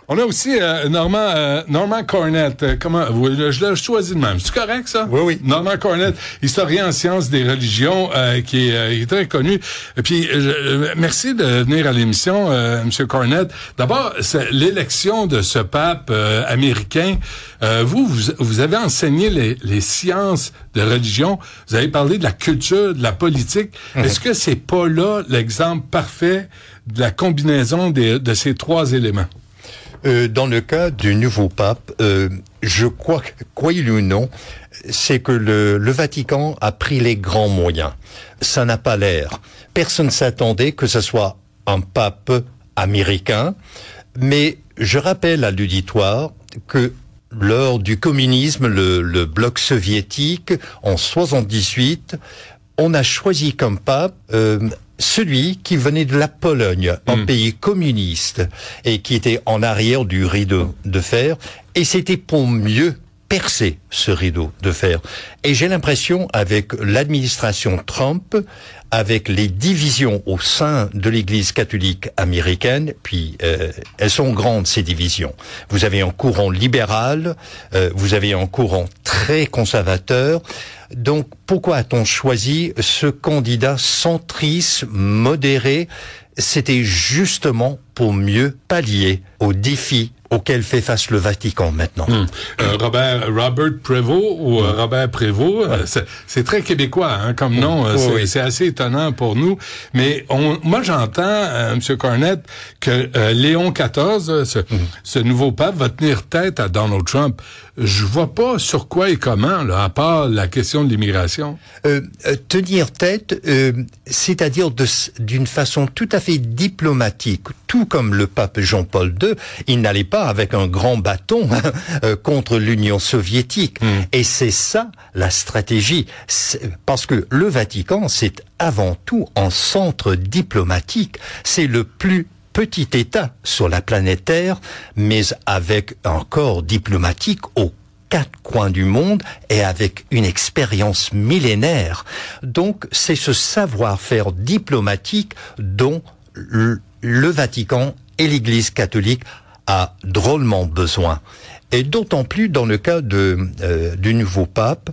On a aussi Norman Cornett. Je l'ai choisi de même. C'est correct, ça? Oui, oui. Norman Cornett, historien en sciences des religions, qui est très connu. Et puis, merci de venir à l'émission, Monsieur Cornett. D'abord, c'est l'élection de ce pape américain. Vous avez enseigné les sciences de religion. Vous avez parlé de la culture, de la politique. Est-ce que c'est pas là l'exemple parfait de la combinaison de ces trois éléments? Dans le cas du nouveau pape, je crois, croyez-le ou non, c'est que le Vatican a pris les grands moyens. Ça n'a pas l'air. Personne ne s'attendait que ce soit un pape américain, mais je rappelle à l'auditoire que lors du communisme, le bloc soviétique, en 78, on a choisi comme pape celui qui venait de la Pologne, un pays communiste, et qui était en arrière du rideau de fer, et c'était pour mieux percer ce rideau de fer. Et j'ai l'impression, avec l'administration Trump, avec les divisions au sein de l'Église catholique américaine, puis elles sont grandes, ces divisions. Vous avez un courant libéral, vous avez un courant très conservateur. Donc, pourquoi a-t-on choisi ce candidat centriste, modéré? C'était justement pour mieux pallier aux défis auxquels fait face le Vatican maintenant. Robert Prévost ou Robert Prévost, c'est très québécois comme nom. C'est assez étonnant pour nous. Mais moi, j'entends, M. Cornett, que Léon XIV, ce nouveau pape, va tenir tête à Donald Trump. Je vois pas sur quoi et comment, là, à part la question de l'immigration. Tenir tête, c'est-à-dire d'une façon tout à fait diplomatique, tout comme le pape Jean-Paul II, il n'allait pas avec un grand bâton contre l'Union soviétique. Et c'est ça la stratégie. Parce que le Vatican, c'est avant tout un centre diplomatique. C'est le plus petit État sur la planète Terre, mais avec un corps diplomatique aux quatre coins du monde et avec une expérience millénaire. Donc, c'est ce savoir-faire diplomatique dont le Vatican et l'Église catholique a drôlement besoin. Et d'autant plus dans le cas du nouveau pape,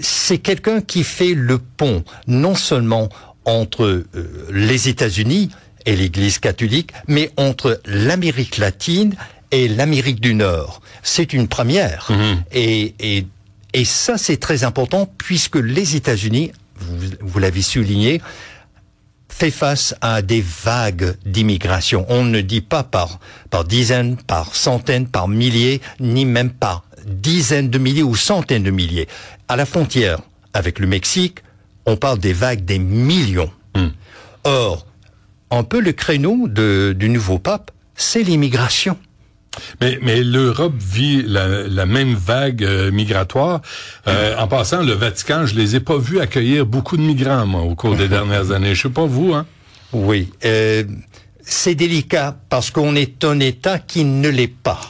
c'est quelqu'un qui fait le pont, non seulement entre les États-Unis et l'Église catholique, mais entre l'Amérique latine et l'Amérique du Nord. C'est une première. Et ça, c'est très important, puisque les États-Unis, vous l'avez souligné, fait face à des vagues d'immigration. On ne dit pas par dizaines, par centaines, par milliers, ni même par dizaines de milliers ou centaines de milliers. À la frontière avec le Mexique, on parle des vagues des millions. Or, un peu le créneau du nouveau pape, c'est l'immigration. Mais l'Europe vit la même vague migratoire. En passant, le Vatican, je les ai pas vus accueillir beaucoup de migrants, moi, au cours des dernières années. Je sais pas vous, hein? Oui. C'est délicat parce qu'on est un État qui ne l'est pas.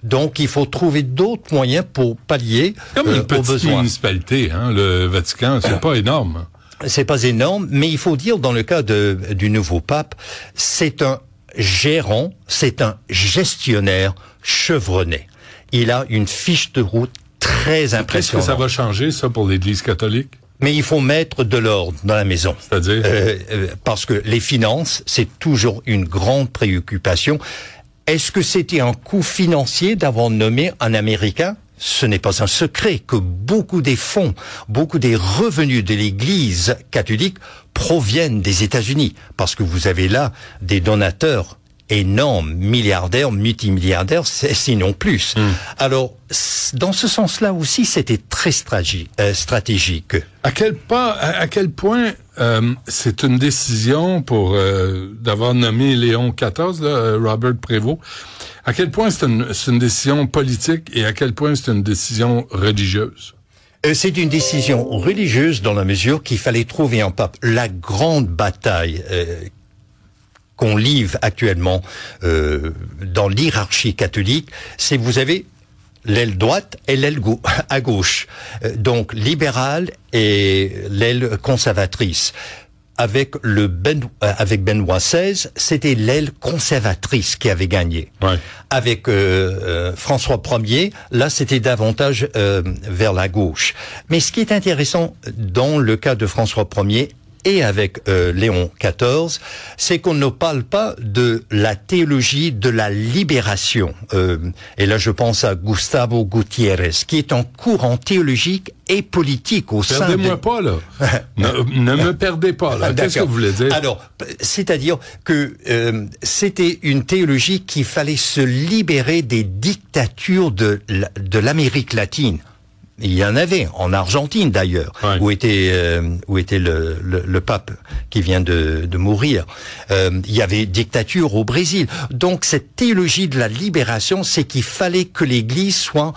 Donc, il faut trouver d'autres moyens pour pallier aux besoins. Comme une petite municipalité, le Vatican, c'est pas énorme. C'est pas énorme, mais il faut dire, dans le cas du nouveau pape, c'est un gérant, c'est un gestionnaire chevronné. Il a une fiche de route très impressionnante. Qu'est-ce que ça va changer, ça, pour l'Église catholique? Mais il faut mettre de l'ordre dans la maison. C'est-à-dire? Parce que les finances, c'est toujours une grande préoccupation. Est-ce que c'était un coût financier d'avoir nommé un Américain? Ce n'est pas un secret que beaucoup des fonds, beaucoup des revenus de l'Église catholique proviennent des États-Unis, parce que vous avez là des donateurs énormes, milliardaires, multimilliardaires, sinon plus. Alors, dans ce sens-là aussi, c'était très stratégique. À quel point c'est une décision pour d'avoir nommé Léon XIV, Robert Prévost, à quel point c'est une décision politique et à quel point c'est une décision religieuse? C'est une décision religieuse dans la mesure qu'il fallait trouver un pape. La grande bataille qu'on livre actuellement dans l'hierarchie catholique, c'est vous avez l'aile droite et l'aile à gauche, donc libérale et l'aile conservatrice. avec avec Benoît XVI, c'était l'aile conservatrice qui avait gagné. Ouais. Avec François Ier, là, c'était davantage vers la gauche. Mais ce qui est intéressant dans le cas de François Ier et avec Léon XIV, c'est qu'on ne parle pas de la théologie de la libération. Et là, je pense à Gustavo Gutiérrez, qui est un courant théologique et politique au sein de... Perdez-moi pas, là. ne me perdez pas, là. Qu'est-ce que vous voulez dire? Alors, c'est-à-dire que c'était une théologie qu'il fallait se libérer des dictatures de l'Amérique latine. Il y en avait en Argentine d'ailleurs, ouais. où était le pape qui vient de mourir. Il y avait dictature au Brésil. Donc cette théologie de la libération, c'est qu'il fallait que l'Église soit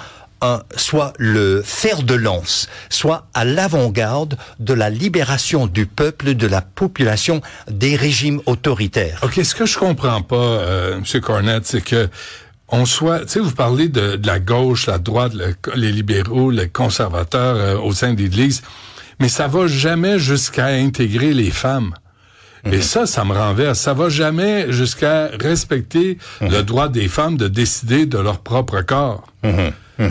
le fer de lance, soit à l'avant-garde de la libération du peuple, de la population, des régimes autoritaires. OK, ce que je comprends pas, M. Cornette, c'est que tu sais, vous parlez de la gauche, la droite, les libéraux, les conservateurs au sein de l'Église, mais ça va jamais jusqu'à intégrer les femmes. Et ça me renverse. Ça va jamais jusqu'à respecter le droit des femmes de décider de leur propre corps.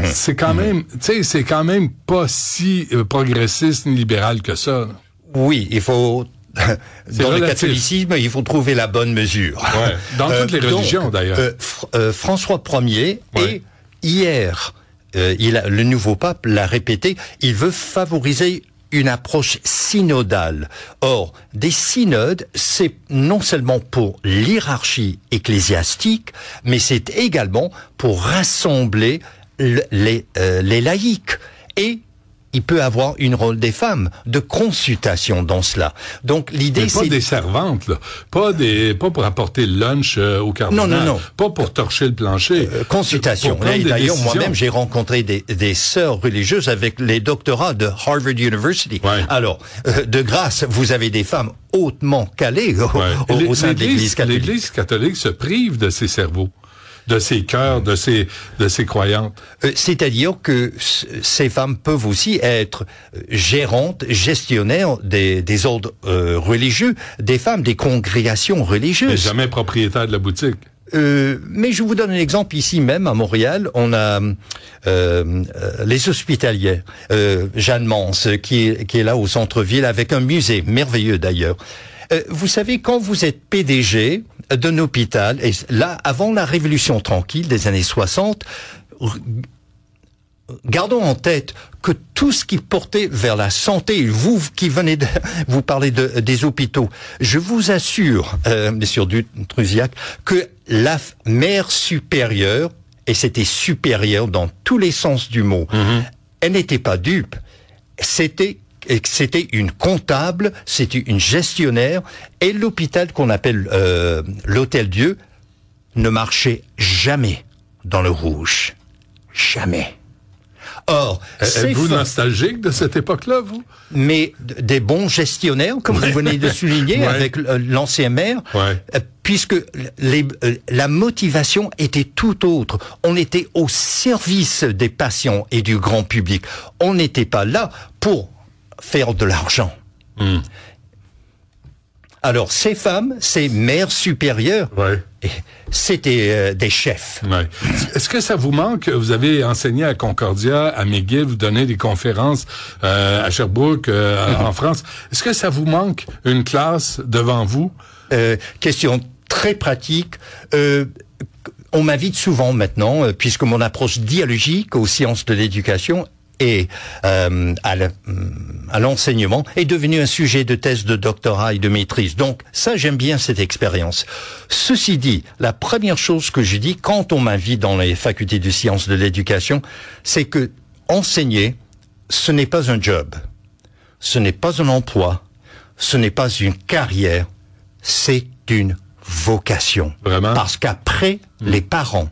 C'est quand même, tu sais, c'est quand même pas si progressiste ni libéral que ça. Là. Oui, il faut... Dans relatif. Le catholicisme, il faut trouver la bonne mesure. Ouais. Dans toutes les religions, d'ailleurs. François Ier, et hier, le nouveau pape l'a répété, il veut favoriser une approche synodale. Or, des synodes, c'est non seulement pour l'hiérarchie ecclésiastique, mais c'est également pour rassembler les laïcs. Et il peut avoir une rôle des femmes de consultation dans cela. Donc l'idée c'est pas des servantes là, pas pour apporter le lunch au cardinal, non. Pas pour torcher le plancher. Consultation. Et d'ailleurs moi-même j'ai rencontré des sœurs religieuses avec les doctorats de Harvard University. Ouais. Alors de grâce, vous avez des femmes hautement calées au sein de l'Église catholique. L'Église catholique se prive de ses cerveaux, de ses cœurs, de ses croyantes. C'est-à-dire que ces femmes peuvent aussi être gérantes, gestionnaires des ordres religieux, des femmes, des congrégations religieuses. Mais jamais propriétaire de la boutique. Mais je vous donne un exemple ici même à Montréal. On a les Hospitalières, Jeanne Mans, qui est là au centre-ville avec un musée merveilleux d'ailleurs. Vous savez, quand vous êtes PDG d'un hôpital, et là, avant la Révolution tranquille des années 60, gardons en tête que tout ce qui portait vers la santé, vous qui venez de vous parler des hôpitaux, je vous assure, Monsieur Dutrusiac, que la mère supérieure, et c'était supérieur dans tous les sens du mot, elle n'était pas dupe, c'était une comptable, c'était une gestionnaire, et l'hôpital qu'on appelle l'Hôtel-Dieu ne marchait jamais dans le rouge. Jamais. Or, êtes-vous nostalgique de cette époque-là, vous? Mais des bons gestionnaires, comme vous venez de souligner, avec l'ancien maire, puisque la motivation était tout autre. On était au service des patients et du grand public. On n'était pas là pour faire de l'argent. Alors, ces femmes, ces mères supérieures, c'était des chefs. Ouais. Est-ce que ça vous manque? Vous avez enseigné à Concordia, à McGill, vous donnez des conférences à Sherbrooke, en France. Est-ce que ça vous manque une classe devant vous? Question très pratique. On m'invite souvent maintenant, puisque mon approche dialogique aux sciences de l'éducation et à l'enseignement est devenu un sujet de thèse de doctorat et de maîtrise. Donc ça, j'aime bien cette expérience. Ceci dit, la première chose que je dis quand on m'invite dans les facultés de sciences de l'éducation, c'est que enseigner, ce n'est pas un job, ce n'est pas un emploi, ce n'est pas une carrière, c'est une vocation. Vraiment? Parce qu'après les parents,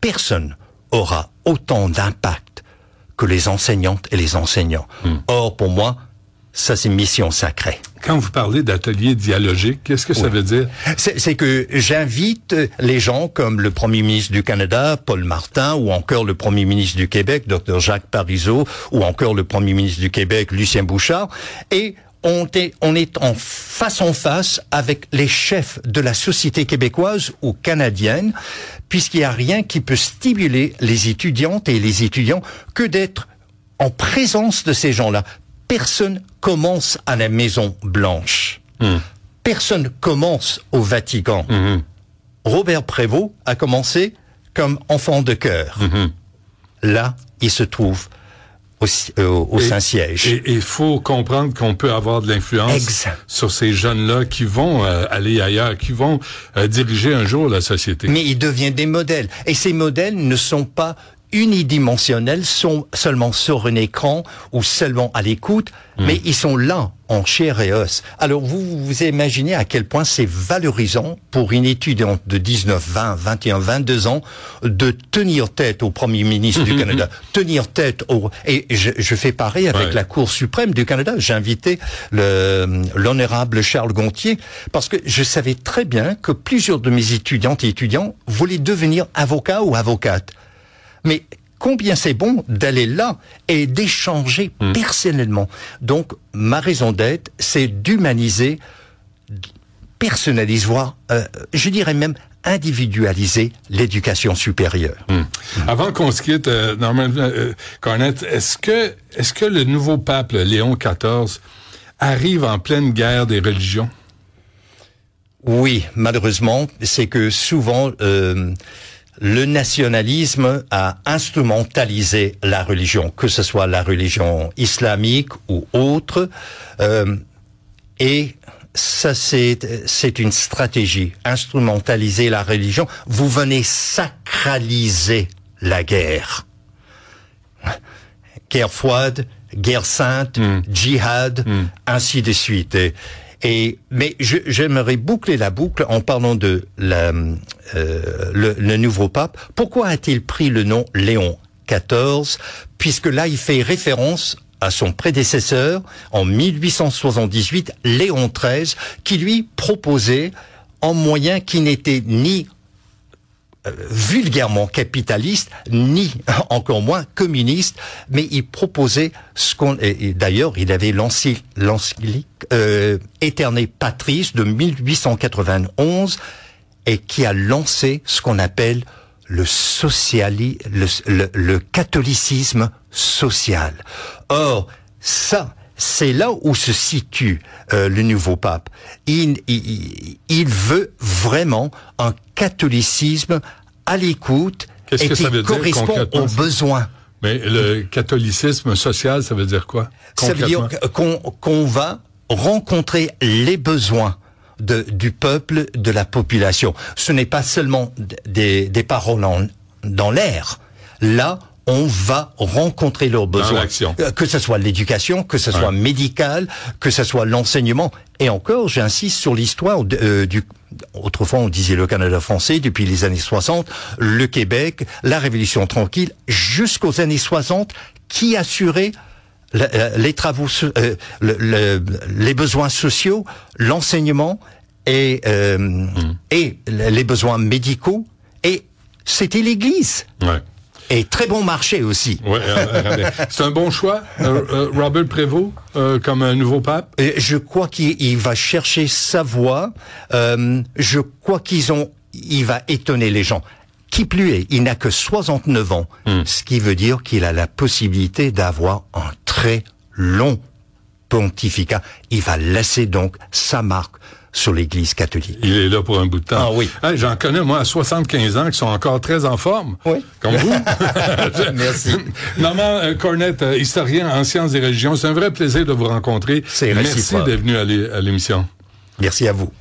personne aura autant d'impact que les enseignantes et les enseignants. Or, pour moi, ça c'est mission sacrée. Quand vous parlez d'atelier dialogique, qu'est-ce que ça veut dire? C'est que j'invite les gens comme le Premier ministre du Canada, Paul Martin, ou encore le Premier ministre du Québec, Dr Jacques Parizeau, ou encore le Premier ministre du Québec, Lucien Bouchard, et on est en face avec les chefs de la société québécoise ou canadienne, puisqu'il n'y a rien qui peut stimuler les étudiantes et les étudiants que d'être en présence de ces gens-là. Personne commence à la Maison Blanche. Personne commence au Vatican. Robert Prévost a commencé comme enfant de chœur. Là, il se trouve au Saint-Siège. Et il faut comprendre qu'on peut avoir de l'influence sur ces jeunes-là qui vont aller ailleurs, qui vont diriger un jour la société. Mais ils deviennent des modèles. Et ces modèles ne sont pas unidimensionnels, sont seulement sur un écran ou seulement à l'écoute, mais ils sont là, en chair et os. Alors vous imaginez à quel point c'est valorisant pour une étudiante de 19, 20, 21, 22 ans de tenir tête au Premier ministre du Canada, tenir tête et je fais pareil avec la Cour suprême du Canada. J'ai invité l'honorable Charles Gontier parce que je savais très bien que plusieurs de mes étudiantes et étudiants voulaient devenir avocats ou avocates. Mais combien c'est bon d'aller là et d'échanger personnellement. Donc, ma raison d'être, c'est d'humaniser, personnaliser, voire, je dirais même, individualiser l'éducation supérieure. Avant qu'on se quitte, Norman Cornett, est-ce que le nouveau pape, Léon XIV, arrive en pleine guerre des religions? Oui, malheureusement, c'est que souvent... le nationalisme a instrumentalisé la religion, que ce soit la religion islamique ou autre, et ça c'est une stratégie, instrumentaliser la religion. Vous venez sacraliser la guerre. Guerre froide, guerre sainte, djihad, ainsi de suite. Mais j'aimerais boucler la boucle en parlant de le nouveau pape. Pourquoi a-t-il pris le nom Léon XIV? Puisque là, il fait référence à son prédécesseur en 1878, Léon XIII, qui lui proposait un moyen qui n'était ni vulgairement capitaliste, ni encore moins communiste, mais il proposait et d'ailleurs il avait lancé l'encyclique Aeternae Patris de 1891 et qui a lancé ce qu'on appelle le catholicisme social. Or, ça, c'est là où se situe le nouveau pape. Il veut vraiment un catholicisme à l'écoute et qui correspond aux besoins. Mais le catholicisme social, ça veut dire quoi? Ça veut dire qu'on va rencontrer les besoins du peuple, de la population. Ce n'est pas seulement des paroles dans l'air. Là, on va rencontrer leurs besoins. Que ce soit l'éducation, que ce soit médical, que ce soit l'enseignement. Et encore, j'insiste sur l'histoire autrefois on disait le Canada français, depuis les années 60, le Québec, la Révolution tranquille, jusqu'aux années 60, qui assurait les travaux, les besoins sociaux, l'enseignement et les besoins médicaux. Et c'était l'Église. Et très bon marché aussi. C'est un bon choix, Robert Prévost, comme un nouveau pape? Je crois qu'il va chercher sa voie. Je crois il va étonner les gens. Qui plus est, il n'a que 69 ans. Ce qui veut dire qu'il a la possibilité d'avoir un très long pontificat. Il va laisser donc sa marque sur l'Église catholique. Il est là pour un bout de temps. Ah oui. Hey, j'en connais, moi, à 75 ans, qui sont encore très en forme. Oui. Comme vous. Merci. Norman Cornett, historien en sciences des religions, c'est un vrai plaisir de vous rencontrer. C'est réciproque. Merci d'être venu à l'émission. Merci à vous.